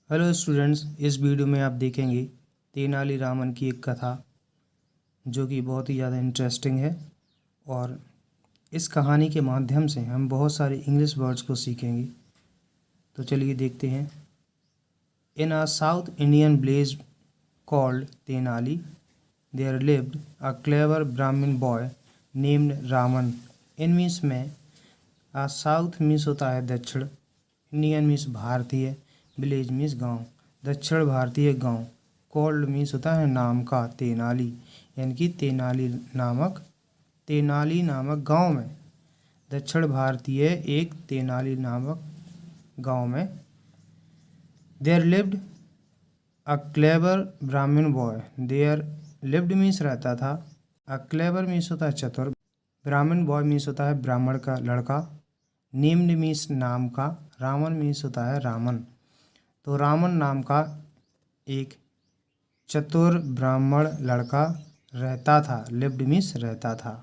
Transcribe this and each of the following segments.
Hello students, इस video में आप देखेंगे तेनालीरामन की एक कथा जो कि बहुत ही ज़्यादा इंटरेस्टिंग है। और इस कहानी के माध्यम से हम बहुत सारे इंग्लिश वर्ड्स को सीखेंगे। तो चलिए देखते हैं। In a South Indian village called Tenali there lived a clever Brahmin boy named Raman. In means में साउथ मीन्स होता है दक्षिण, इंडियन मीन्स भारतीय, विलेज मीन्स गांव, दक्षिण भारतीय गांव। कॉल्ड मीन्स होता है नाम का, तेनाली यानी कि तेनाली नामक गांव में, दक्षिण भारतीय एक तेनाली नामक गांव में there lived a clever Brahmin boy. There lived means रहता था, अ क्लेवर मीन्स होता है चतुर, ब्राह्मण बॉय मीन्स होता है ब्राह्मण का लड़का, नेम्ड मीन्स नाम का, रामन मीन्स होता है रामन। तो रामन नाम का एक चतुर ब्राह्मण लड़का रहता था। लिव्ड मीन्स रहता था।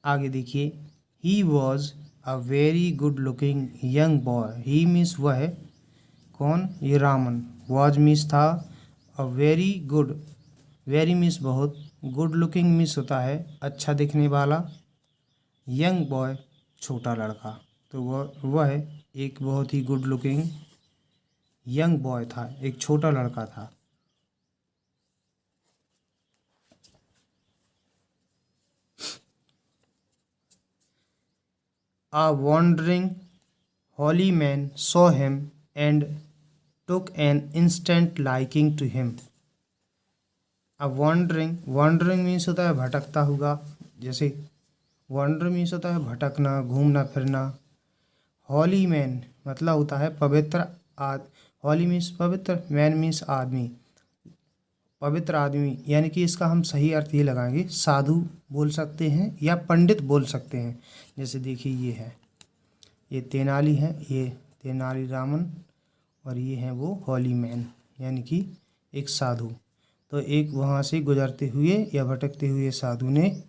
आगे देखिए, he was a very good looking young boy. He means वह, कौन? ये रामन। वॉज मीन्स था, a very good, very means बहुत, गुड लुकिंग मीन्स होता है अच्छा दिखने वाला, यंग बॉय छोटा लड़का। तो वह एक बहुत ही गुड लुकिंग यंग बॉय था, एक छोटा लड़का था। A wandering holy man saw him and took an instant liking to him. A wandering means होता है भटकता हुआ, जैसे wander means होता है भटकना, घूमना फिरना। holy man मतलब होता है पवित्र holy means पवित्र, man means आदमी, पवित्र आदमी। यानी कि इसका हम सही अर्थ ये लगाएंगे, साधु बोल सकते हैं या पंडित बोल सकते हैं। जैसे देखिए, ये है, ये तेनाली है, ये तेनालीरामन, और ये है वो हॉली मैन यानी कि एक साधु। तो एक वहाँ से गुजरते हुए या भटकते हुए साधु ने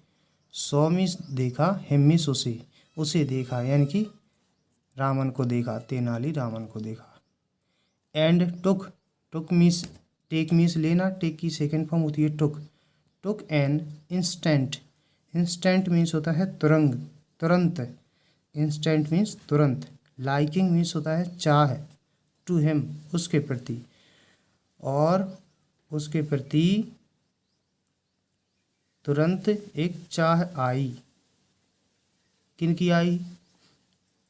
सौ मीस देखा, हिम्मिस उसे देखा, यानी कि रामन को देखा, तेनालीरामन को देखा। एंड टुक मीस, टेक मीन्स लेना, टेक की सेकंड फॉर्म होती है टुक एन इंस्टेंट मीन्स होता है तुरंत, इंस्टेंट मीन्स तुरंत। लाइकिंग मीन्स होता है चाह, टू हिम उसके प्रति, और उसके प्रति तुरंत एक चाह आई। किनकी आई?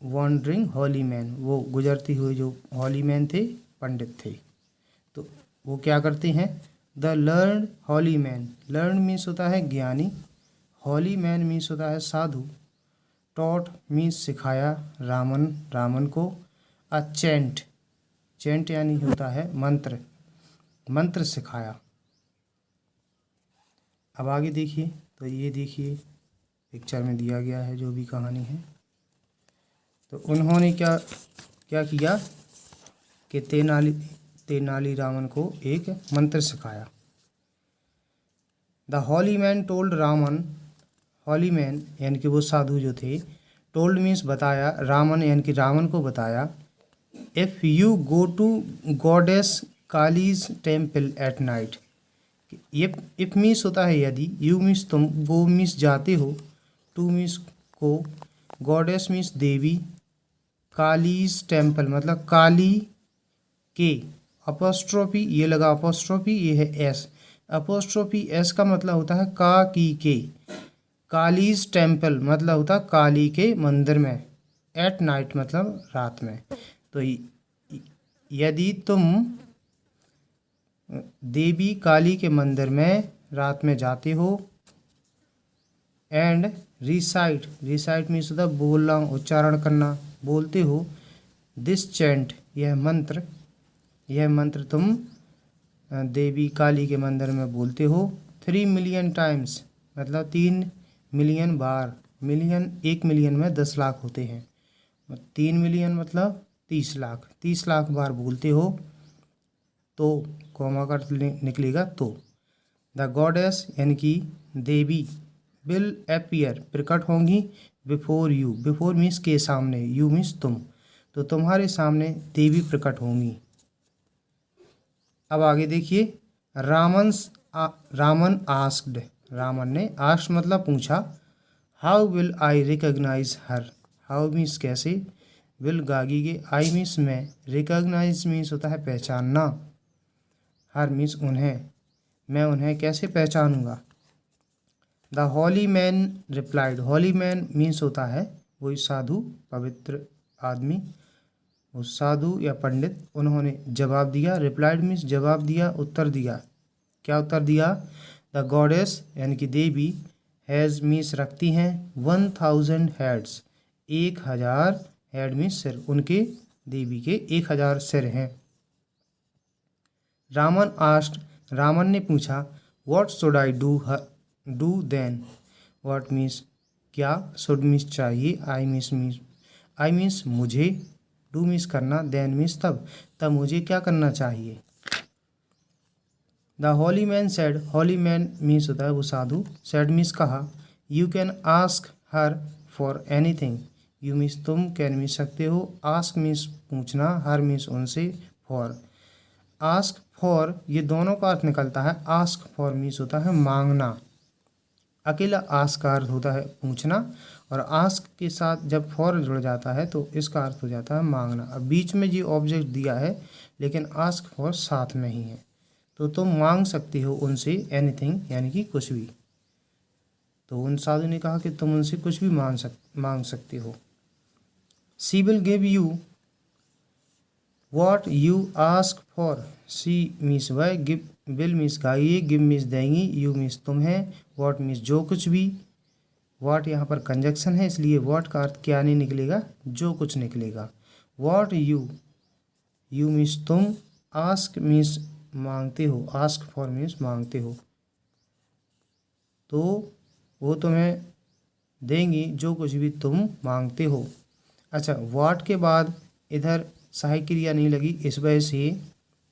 वॉन्डरिंग हॉली मैन, वो गुजरती हुई जो हॉली मैन थे, पंडित थे। तो वो क्या करते हैं? The learned holy man, learned means होता है ज्ञानी, हॉली मैन मीन्स होता है साधु, टॉट मीन्स सिखाया रामन को, अ चेंट यानी होता है मंत्र सिखाया। अब आगे देखिए, तो ये देखिए पिक्चर में दिया गया है जो भी कहानी है। तो उन्होंने क्या किया कि तेनालीरामन को एक मंत्र सिखाया। The holy man told Raman, holy man यानी कि वो साधु जो थे, टोल्ड मीन्स बताया, रामन यानी कि रावण को बताया, if you go to goddess Kali's temple at night. If means होता है यदि, यू मीन्स तुम, गो मीन्स जाते हो, टू मीन्स को, गॉडेस मीन्स देवी, कालीज टेम्पल मतलब काली के, अपोस्ट्रोफी ये लगा, अपोस्ट्रोफी ये है एस, अपोस्ट्रोफी एस का मतलब होता है का की के, कालीज टेम्पल मतलब होता है काली के मंदिर में, एट नाइट मतलब रात में। तो यदि तुम देवी काली के मंदिर में रात में जाते हो, एंड रिसाइट मीन्स होता है बोलना, उच्चारण करना, बोलते हो, दिस चैंट यह मंत्र तुम देवी काली के मंदिर में बोलते हो, 3 मिलियन टाइम्स मतलब 3 मिलियन बार, मिलियन 1 मिलियन में 10 लाख होते हैं, 3 मिलियन मतलब 30 लाख बार बोलते हो, तो कॉमा का निकलेगा तो। द गॉडेस यानी कि देवी, विल अपीयर प्रकट होंगी, बिफोर यू, बिफोर मीन्स के सामने, यू मीन्स तुम, तो तुम्हारे सामने देवी प्रकट होंगी। अब आगे देखिए, रामन आस्क्ड, रामन ने, आस्क्ड मतलब पूछा, how will I recognise her, how means कैसे, विल गागी के, आई मीन्स मैं, रिकॉग्नाइज मीन्स होता है पहचानना, हर मीन्स उन्हें, मैं उन्हें कैसे पहचानूंगा। The holy man replied, holy man means होता है वही साधु, पवित्र आदमी, वो साधु या पंडित, उन्होंने जवाब दिया, रिप्लाइड मीन्स जवाब दिया, उत्तर दिया। क्या उत्तर दिया? द गॉडेस यानी कि देवी, हैज़ मीन्स रखती हैं, 1000 हेड्स, 1000 हेड मीन्स सिर, उनके देवी के 1000 सिर हैं। रामन आस्ट, रामन ने पूछा, what should I do then, what means क्या, शुड मीन्स चाहिए, आई मीन्स मुझे, डू मीन्स करना, देन मीन्स तब मुझे क्या करना चाहिए। The holy man said, holy man means होता है वो साधु, सेड मीन्स कहा, you can ask her for anything, you means तुम, कैन मीन्स सकते हो, आस्क मीन्स पूछना, हर मीन्स उनसे, फॉर, आस्क फॉर ये दोनों का अर्थ निकलता है। आस्क फॉर मीन्स होता है मांगना, अकेला आस्क का अर्थ होता है पूछना, और आस्क के साथ जब फॉर जुड़ जाता है तो इसका अर्थ हो जाता है मांगना। अब बीच में ये ऑब्जेक्ट दिया है लेकिन आस्क फॉर साथ में ही है, तो तुम मांग सकती हो उनसे एनीथिंग यानी कि कुछ भी। तो उन साधु ने कहा कि तुम उनसे कुछ भी मांग सकती हो। She will give you what you ask for, she means वह, गिव विल मीन्स गाइए, गिव मीन्स देंगी, यू मीन्स तुम्हें, वॉट मीन्स जो कुछ भी, वॉट यहाँ पर कंजक्शन है इसलिए वॉट का अर्थ क्या नहीं निकलेगा, जो कुछ निकलेगा। वॉट यू मीन्स तुम, आस्क मीन्स मांगते हो, आस्क फॉर मीन्स मांगते हो, तो वो तुम्हें देंगी जो कुछ भी तुम मांगते हो। अच्छा, वॉट के बाद इधर सहायक क्रिया नहीं लगी, इस वजह से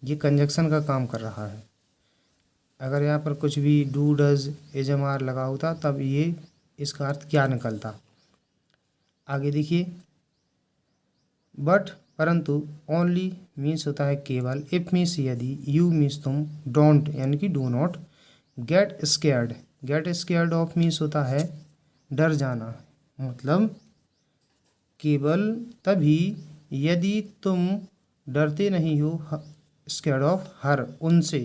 ये कंजक्शन का काम कर रहा है। अगर यहाँ पर कुछ भी डू डज एजमार लगा होता तब ये इसका अर्थ क्या निकलता। आगे देखिए, बट परंतु, ओनली मीन्स होता है केवल, इफ मीन्स यदि, यू मीन्स तुम, डोंट यानी कि do not, get scared of means होता है डर जाना, मतलब केवल तभी यदि तुम डरते नहीं हो, स्केयर्ड ऑफ हर उनसे,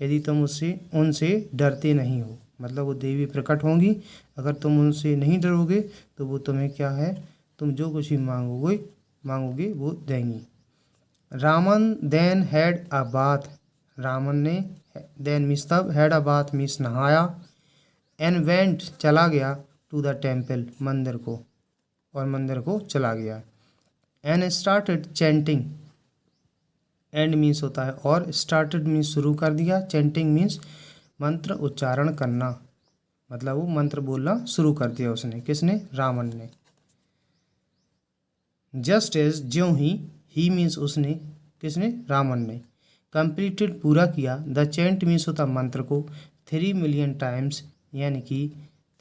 यदि तुम उनसे डरते नहीं हो, मतलब वो देवी प्रकट होंगी, अगर तुम उनसे नहीं डरोगे तो वो तुम्हें क्या है, तुम जो कुछ भी मांगोगे वो देंगी। Raman then had a bath, Raman ने, देन मीन्स तब, हैड अ बाथ मीन्स नहाया, एंड वेंट चला गया, टू द टेम्पल मंदिर को, और मंदिर को चला गया, and started chanting, and means होता है और, स्टार्टेड मीन्स शुरू कर दिया, चैंटिंग मीन्स मंत्र उच्चारण करना, मतलब वो मंत्र बोलना शुरू कर दिया उसने, किसने, रावण ने। जस्ट एज ज्यों ही मीन्स उसने, किसने, रावण ने, कंप्लीटेड पूरा किया, द चैंट मीन्स होता मंत्र को, 3 मिलियन टाइम्स यानी कि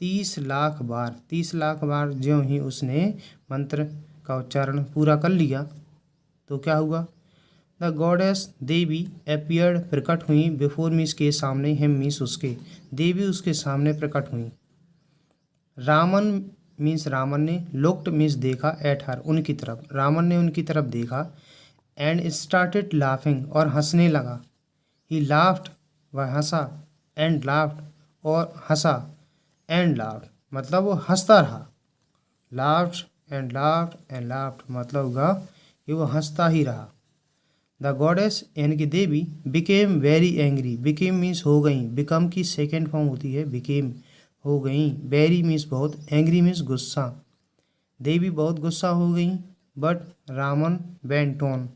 30 लाख बार, 30 लाख बार ज्यों ही उसने मंत्र का उच्चारण पूरा कर लिया तो क्या हुआ, द गॉडेस देवी अपीयर्ड प्रकट हुई, बिफोर मीन्स के सामने, हिम मीन्स उसके, देवी उसके सामने प्रकट हुई। रामन मीन्स रावण ने, लुक्ड मीन्स देखा, एट हर उनकी तरफ, रावण ने उनकी तरफ देखा, एंड स्टार्टेड लाफिंग और हंसने लगा, ही लाफ्ड वह हंसा, एंड लाफ्ड और हंसा, एंड लाफ्ड मतलब वो हंसता रहा, लाफ्ड एंड लाफ्ड मतलब होगा कि वो हंसता ही रहा। द गॉडेस यानी कि देवी became very angry, became means हो गई, बिकम की सेकेंड फॉर्म होती है बिकेम, हो गई, वेरी मीन्स बहुत, एंग्री मीन्स गुस्सा, देवी बहुत गुस्सा हो गई, but Ravan went on,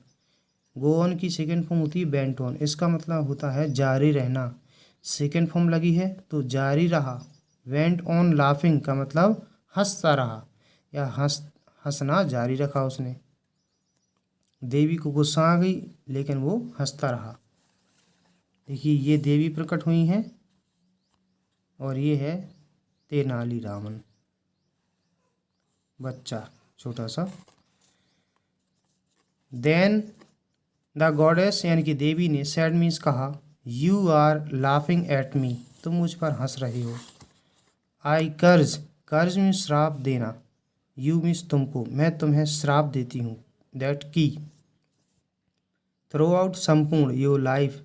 go on की सेकेंड फॉर्म होती है वेंट ऑन, इसका मतलब होता है जारी रहना, सेकेंड फॉर्म लगी है तो जारी रहा, वेंट ऑन लाफिंग का मतलब हंसता रहा या हंसना जारी रखा उसने। देवी को गुस्सा आ गई लेकिन वो हंसता रहा। देखिए ये देवी प्रकट हुई हैं और ये है तेनालीरामन, बच्चा छोटा सा। देन द गॉडेस यानी कि देवी ने सैड मीन्स कहा, you are laughing at me, तुम मुझ पर हंस रहे हो। आई कर्ज, कर्ज मीन्स श्राप देना, यू मीन्स तुमको, मैं तुम्हें श्राप देती हूँ। दैट की थ्रू आउट संपूर्ण योर लाइफ,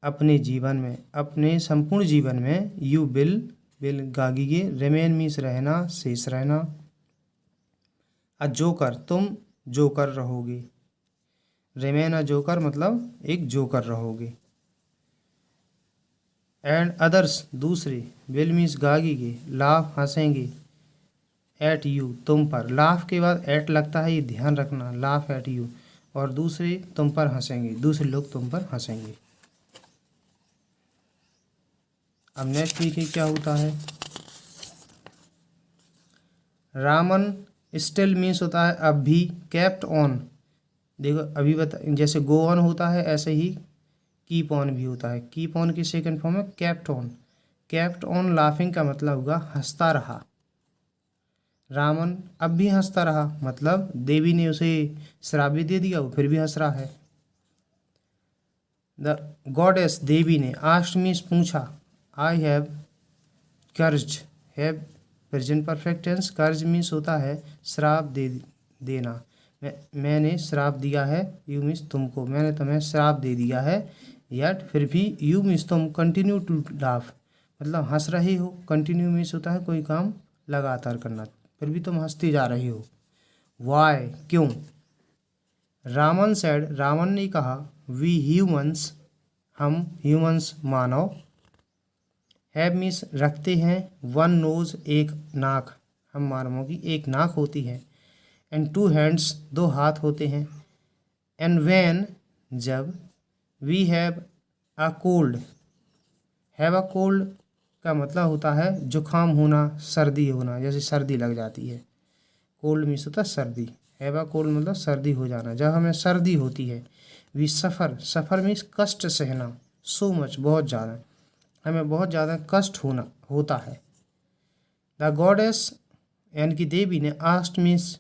अपने जीवन में, अपने संपूर्ण जीवन में, यू विल विल गागीगे, रिमेन मीन्स रहना, शेष रहना। अ जोकर, तुम जोकर रहोगे, रिमेन अ जोकर मतलब एक जोकर रहोगे। एंड अदर्स दूसरे, विल मीन्स गागीगे, लाफ हंसेंगे, एट यू तुम पर, लाफ के बाद एट लगता है, ये ध्यान रखना, लाफ एट यू, और दूसरे तुम पर हंसेंगे, दूसरे लोग तुम पर हंसेंगे। अब नेक्स्ट देखिए क्या होता है। रामन स्टिल मीन्स होता है अब भी, कैप्ट ऑन, देखो अभी बता, जैसे गो ऑन होता है ऐसे ही कीप ऑन भी होता है। कीप ऑन की सेकंड फॉर्म है kept on. Kept on laughing का मतलब होगा हंसता रहा। रामन अब भी हंसता रहा, मतलब देवी ने उसे श्राप भी दे दिया, वो फिर भी हंस रहा है। द गॉडेस देवी ने, आस्ट मीन्स पूछा, आई हैव कर्ज, हैव प्रेजेंट परफेक्ट टेंस, कर्ज मीन्स होता है श्राप देना, मैंने श्राप दिया है, यू मीन्स तुमको, मैंने तुम्हें श्राप दे दिया है। यट फिर भी, यू मीन्स तुम, कंटिन्यू टू लाफ मतलब हंस रहे हो, कंटिन्यू मीन्स होता है कोई काम लगातार करना, फिर भी तुम हंसते जा रहे हो। वाई क्यों। रावण सैड, रावण ने कहा, वी ह्यूमंस, हम ह्यूमंस मानव, हैव मीन्स रखते हैं, वन नोज एक नाक, हम मानवों की एक नाक होती है, एंड टू हैंड्स दो हाथ होते हैं, एंड व्हेन जब, we have a cold, have a cold का मतलब होता है जुकाम होना, सर्दी होना, जैसे सर्दी लग जाती है, कोल्ड मीन्स होता है सर्दी, हैव अ कोल्ड मतलब सर्दी हो जाना, जब हमें सर्दी होती है। वी सफ़र, सफ़र मीन्स कष्ट सहना, सो मच बहुत ज़्यादा, हमें बहुत ज़्यादा कष्ट होता है। द गॉडेस यानी कि देवी ने, आस्ट मीन्स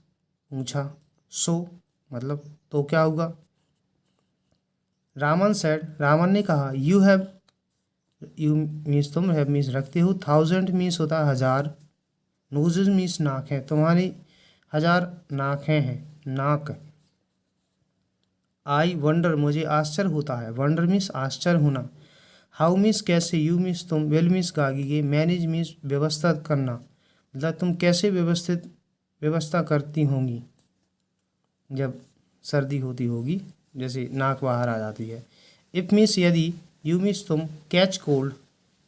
पूछा, सो मतलब तो क्या होगा। रामन सेड, रावण ने कहा, यू हैव, यू मीन्स तुम, हैव मीन्स रखते हो, थाउजेंड मीन्स होता है हजार, नोजेज मीन्स नाक है, तुम्हारी हजार नाकें हैं, नाक। आई वंडर, मुझे आश्चर्य होता है, वंडर मीन्स आश्चर्य होना। हाउ मीन्स कैसे, यू मीन्स तुम, वेल मीन्स गागीगे, मैनेज मीन्स व्यवस्था करना, मतलब तुम कैसे व्यवस्था करती होंगी जब सर्दी होती होगी, जैसे नाक बाहर आ जाती है। इफ मीन्स यदि, यू मीन्स तुम, कैच कोल्ड,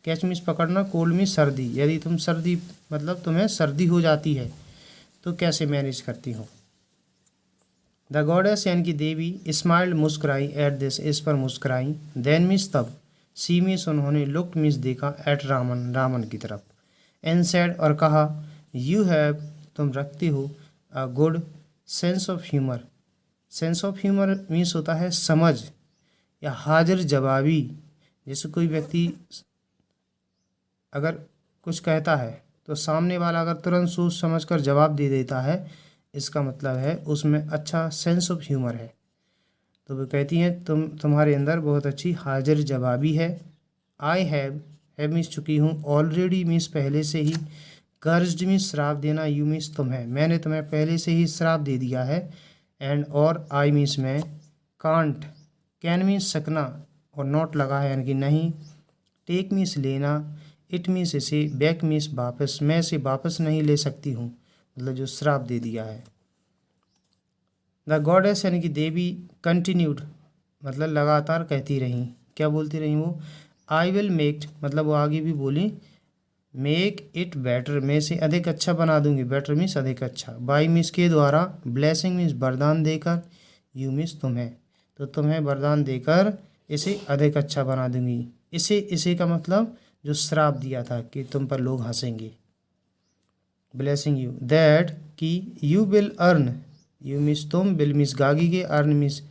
कैच मीन्स पकड़ना, कोल्ड मीन्स सर्दी, यदि तुम सर्दी मतलब तुम्हें सर्दी हो जाती है तो कैसे मैनेज करती हो। द गॉडेस यानी कि देवी, स्माइल्ड मुस्कुराई, एट दिस इस पर मुस्कुराई, देन मीन्स तब, सी मीन्स उन्होंने, लुक्ड मीन्स देखा, एट रामन रामन की तरफ, एंड सेड और कहा, यू हैव तुम रखते हो, a good sense of humour, sense of humour means होता है समझ या हाजिर जवाबी, जैसे कोई व्यक्ति अगर कुछ कहता है तो सामने वाला अगर तुरंत सोच समझ कर जवाब दे देता है, इसका मतलब है उसमें अच्छा सेंस ऑफ ह्यूमर है। तो वो कहती हैं, तुम्हारे अंदर बहुत अच्छी हाजिर जवाबी है। आई हैव मीन्स चुकी हूँ, ऑलरेडी मीन्स पहले से ही, कर्ज मीन्स श्राप देना, यू मीन्स तुम्हें, मैंने तुम्हें पहले से ही श्राप दे दिया है, एंड और आई मीन्स मैं, कांट, कैन मीन्स सकना और नॉट लगा है यानी कि नहीं, टेक मीन्स लेना, इट मीन्स इसे, बैक मीन्स वापस, मैं इसे वापस नहीं ले सकती हूँ, मतलब जो श्राप दे दिया है। द गॉडेस यानी कि देवी, कंटिन्यूड मतलब लगातार कहती रहीं, क्या बोलती रहीं वो, आई विल मेक मतलब वो आगे भी बोली, मेक इट बेटर, मैं इसे अधिक अच्छा बना दूंगी, बेटर मीन्स अधिक अच्छा, बाई मीन्स के द्वारा, ब्लेसिंग मीन्स वरदान देकर, यू मीन्स तुम्हें, तो तुम्हें वरदान देकर इसे अधिक अच्छा बना दूंगी। इसे का मतलब जो श्राप दिया था कि तुम पर लोग हंसेंगे, ब्लेसिंग यू, दैट कि you will earn, you means तुम, विल मीन्स गागीगे, अर्न मीन्स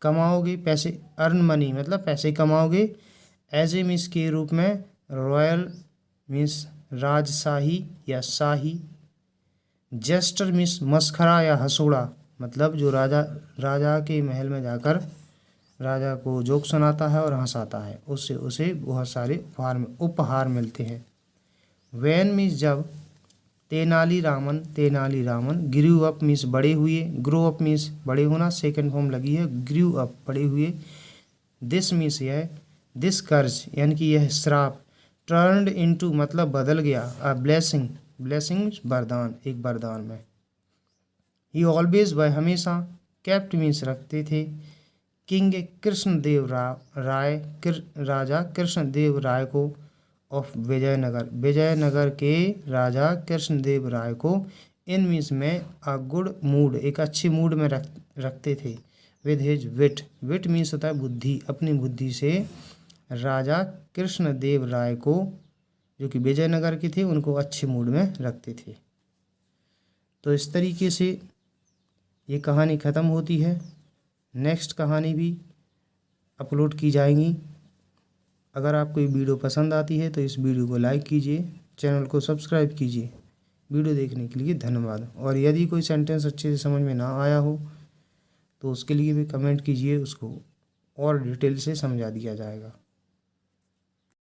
कमाओगे पैसे, अर्न मनी मतलब पैसे कमाओगे, एज ए मीन्स के रूप में, रॉयल मीन्स राजशाही या शाही, जेस्टर मीन्स मस्खरा या हंसोड़ा, मतलब जो राजा के महल में जाकर राजा को जोक सुनाता है और हंसाता है, उससे उसे बहुत सारे उपहार मिलते हैं। वैन मीन्स जब, तेनालीरामन ग्रू अप मीन्स बड़े हुए, ग्रो अप मीन्स बड़े होना, सेकंड फॉर्म लगी है, ग्रू अप बड़े हुए। दिस मीन्स यह, दिस कर्ज यानी कि यह श्राप, टर्न्ड इनटू मतलब बदल गया, अ ब्लेसिंग, ब्लेसिंग वरदान, एक वरदान में। ही ऑलवेज वह हमेशा, कैप्ट मीन्स रखते थे, किंग कृष्णदेव राय राजा कृष्णदेव राय को, ऑफ विजयनगर, विजयनगर के राजा कृष्णदेव राय को, इन मीन्स में अ गुड मूड, एक अच्छे मूड में रखते थे, with his wit, wit means होता है बुद्धि, अपनी बुद्धि से राजा कृष्णदेव राय को, जो कि विजयनगर के थे, उनको अच्छे मूड में रखते थे। तो इस तरीके से ये कहानी ख़त्म होती है। नेक्स्ट कहानी भी अपलोड की जाएंगी। अगर आपको ये वीडियो पसंद आती है तो इस वीडियो को लाइक कीजिए, चैनल को सब्सक्राइब कीजिए। वीडियो देखने के लिए धन्यवाद। और यदि कोई सेंटेंस अच्छे से समझ में ना आया हो तो उसके लिए भी कमेंट कीजिए, उसको और डिटेल से समझा दिया जाएगा।